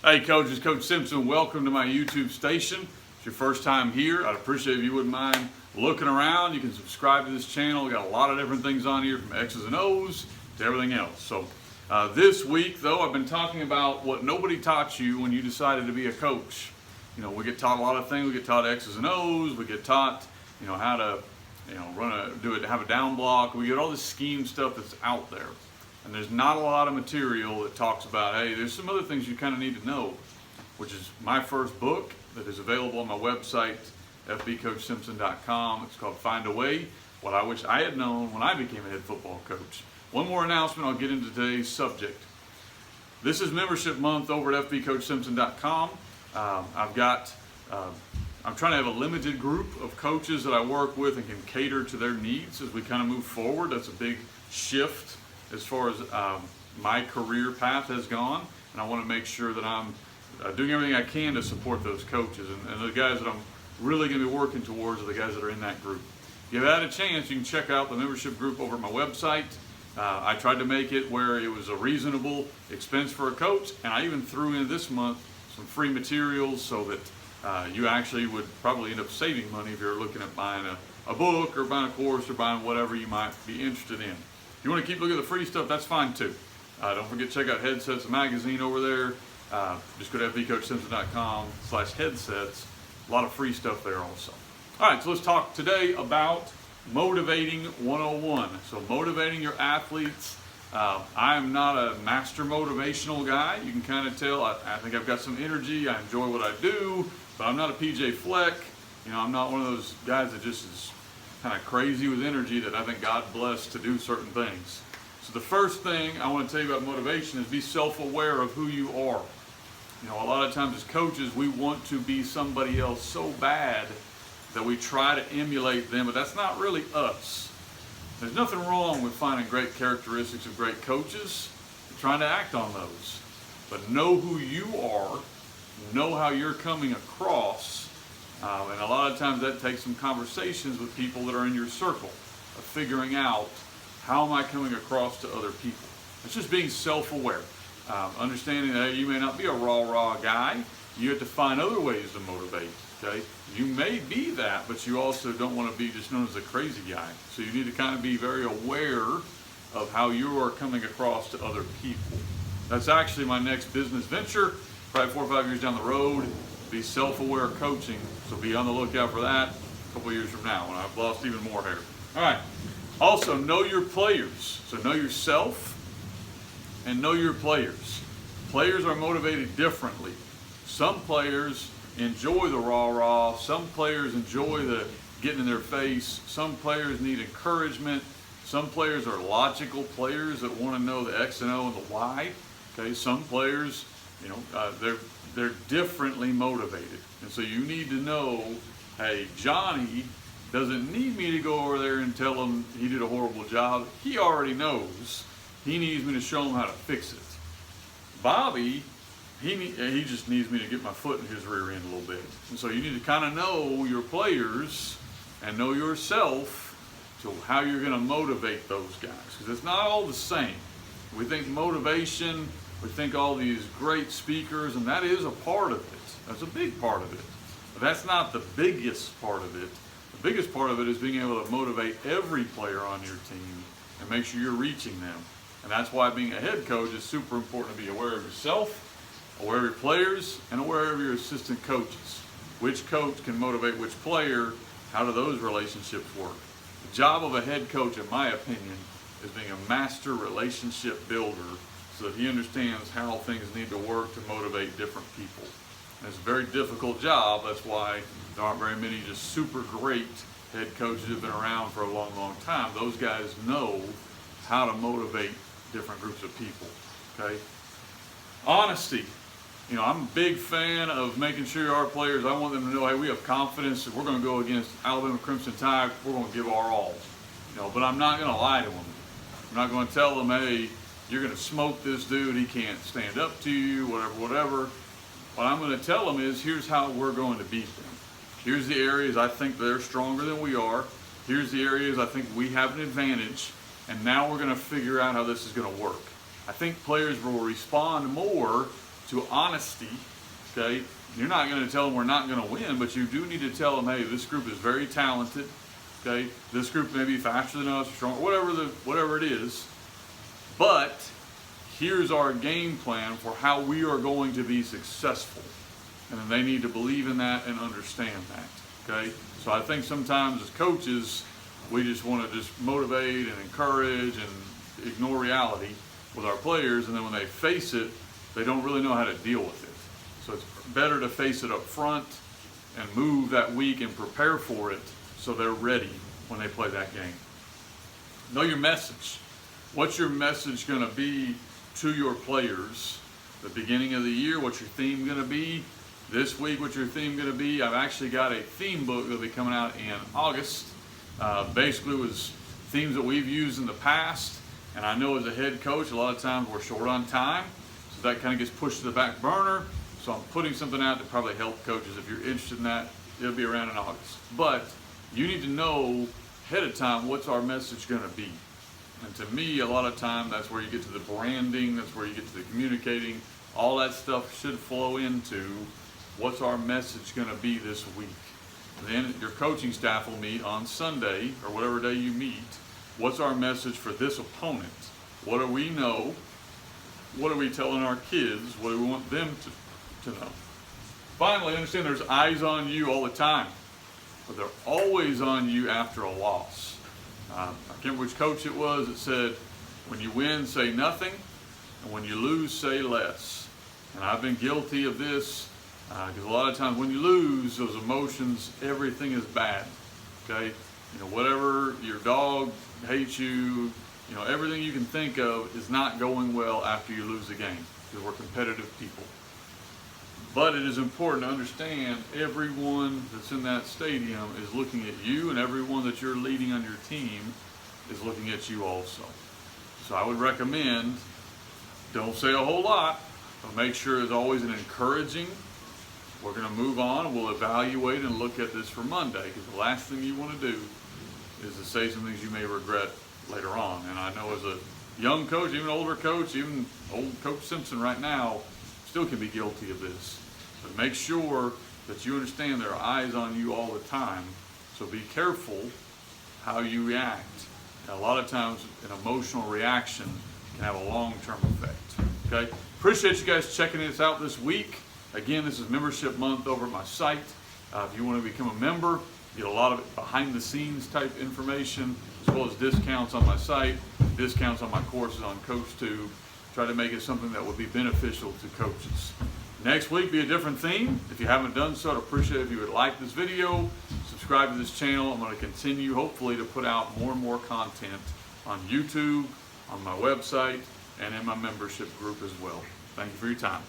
Hey Coach, it's Coach Simpson. Welcome to my YouTube station. If it's your first time here, I'd appreciate if you wouldn't mind looking around. You can subscribe to this channel. We've got a lot of different things on here, from X's and O's to everything else. So this week, though, I've been talking about what nobody taught you when you decided to be a coach. You know, we get taught a lot of things. We get taught X's and O's. We get taught, how to, have a down block. We get all this scheme stuff that's out there. And there's not a lot of material that talks about, hey, there's some other things you kind of need to know, which is my first book that is available on my website, fbcoachsimpson.com. It's called Find a Way, What I Wish I Had Known When I Became a Head Football Coach. One more announcement, I'll get into today's subject. This is membership month over at fbcoachsimpson.com. I'm trying to have a limited group of coaches that I work with and can cater to their needs as we kind of move forward. That's a big shift as far as my career path has gone, and I want to make sure that I'm doing everything I can to support those coaches. And the guys that I'm really going to be working towards are the guys that are in that group. If you've had a chance, you can check out the membership group over at my website. I tried to make it where it was a reasonable expense for a coach, and I even threw in this month some free materials so that you actually would probably end up saving money if you're looking at buying a book or buying a course or buying whatever you might be interested in. If you want to keep looking at the free stuff, that's fine too. Don't forget to check out Headsets, the magazine over there. Just go to fbcoachsimpson.com/headsets. A lot of free stuff there also. All right, so let's talk today about motivating 101. So motivating your athletes. I am not a master motivational guy. You can kind of tell. I think I've got some energy. I enjoy what I do, but I'm not a PJ Fleck. I'm not one of those guys that just is kind of crazy with energy that I think God blessed to do certain things. So the first thing I want to tell you about motivation is be self-aware of who you are. A lot of times as coaches, we want to be somebody else so bad that we try to emulate them, but that's not really us. There's nothing wrong with finding great characteristics of great coaches and trying to act on those. But know who you are, know how you're coming across, and a lot of times that takes some conversations with people that are in your circle of figuring out, how am I coming across to other people? It's just being self-aware. Understanding that you may not be a rah-rah guy. You have to find other ways to motivate. Okay? You may be that, but you also don't want to be just known as a crazy guy. So you need to kind of be very aware of how you are coming across to other people. That's actually my next business venture, probably 4 or 5 years down the road. Be self-aware coaching, so be on the lookout for that a couple years from now when I've lost even more hair. All right. Also, know your players. So know yourself and know your players. Players are motivated differently. Some players enjoy the rah-rah. Some players enjoy the getting in their face. Some players need encouragement. Some players are logical players that want to know the X and O and the Y. Okay. Some players, they're differently motivated. And so you need to know, hey, Johnny doesn't need me to go over there and tell him he did a horrible job. He already knows. He needs me to show him how to fix it. Bobby, he just needs me to get my foot in his rear end a little bit. And so you need to kind of know your players and know yourself to how you're going to motivate those guys. Because it's not all the same. We think motivation, we think all these great speakers, and that is a part of it. That's a big part of it. But that's not the biggest part of it. The biggest part of it is being able to motivate every player on your team and make sure you're reaching them. And that's why being a head coach is super important to be aware of yourself, aware of your players, and aware of your assistant coaches. Which coach can motivate which player? How do those relationships work? The job of a head coach, in my opinion, is being a master relationship builder so that he understands how things need to work to motivate different people. And it's a very difficult job. That's why there aren't very many just super great head coaches who have been around for a long, long time. Those guys know how to motivate different groups of people. Okay? Honesty. I'm a big fan of making sure our players, I want them to know, hey, we have confidence that we're going to go against Alabama Crimson Tide. We're going to give our all. But I'm not going to lie to them. I'm not going to tell them, hey, you're going to smoke this dude. He can't stand up to you, whatever. What I'm going to tell them is, here's how we're going to beat them. Here's the areas I think they're stronger than we are. Here's the areas I think we have an advantage. And now we're going to figure out how this is going to work. I think players will respond more to honesty. Okay, you're not going to tell them we're not going to win, but you do need to tell them, hey, this group is very talented. Okay, this group may be faster than us, stronger, whatever it is, but here's our game plan for how we are going to be successful. And then they need to believe in that and understand that. Okay, so I think sometimes as coaches, we just want to just motivate and encourage and ignore reality with our players, and then when they face it, they don't really know how to deal with it. So it's better to face it up front and move that week and prepare for it so they're ready when they play that game. Know your message. What's your message going to be to your players? The beginning of the year, what's your theme going to be? This week, what's your theme going to be? I've actually got a theme book that'll be coming out in August. Basically, it was themes that we've used in the past. And I know as a head coach, a lot of times we're short on time. So that kind of gets pushed to the back burner. So I'm putting something out to probably help coaches. If you're interested in that, it'll be around in August. But you need to know ahead of time what's our message going to be. And to me, a lot of time, that's where you get to the branding, that's where you get to the communicating. All that stuff should flow into what's our message going to be this week. And then your coaching staff will meet on Sunday, or whatever day you meet. What's our message for this opponent? What do we know? What are we telling our kids? What do we want them to know? Finally, understand there's eyes on you all the time, but they're always on you after a loss. I can't remember which coach it was that said, when you win, say nothing, and when you lose, say less. And I've been guilty of this, because a lot of times when you lose, those emotions, everything is bad. Okay? You know, whatever, your dog hates you, you know, everything you can think of is not going well after you lose a game, because we're competitive people. But it is important to understand everyone that's in that stadium is looking at you, and everyone that you're leading on your team is looking at you also. So I would recommend, don't say a whole lot, but make sure it's always an encouraging. We're going to move on, and we'll evaluate and look at this for Monday, because the last thing you want to do is to say some things you may regret later on. And I know as a young coach, even older coach, even old Coach Simpson right now, still can be guilty of this. But make sure that you understand there are eyes on you all the time. So be careful how you react. And a lot of times an emotional reaction can have a long-term effect. Okay? Appreciate you guys checking this out this week. Again, this is membership month over at my site. If you want to become a member, you get a lot of behind-the-scenes type information, as well as discounts on my site, discounts on my courses on CoachTube. Try to make it something that would be beneficial to coaches. Next week, be a different theme. If you haven't done so, I'd appreciate it if you would like this video, subscribe to this channel. I'm going to continue, hopefully, to put out more and more content on YouTube, on my website, and in my membership group as well. Thank you for your time.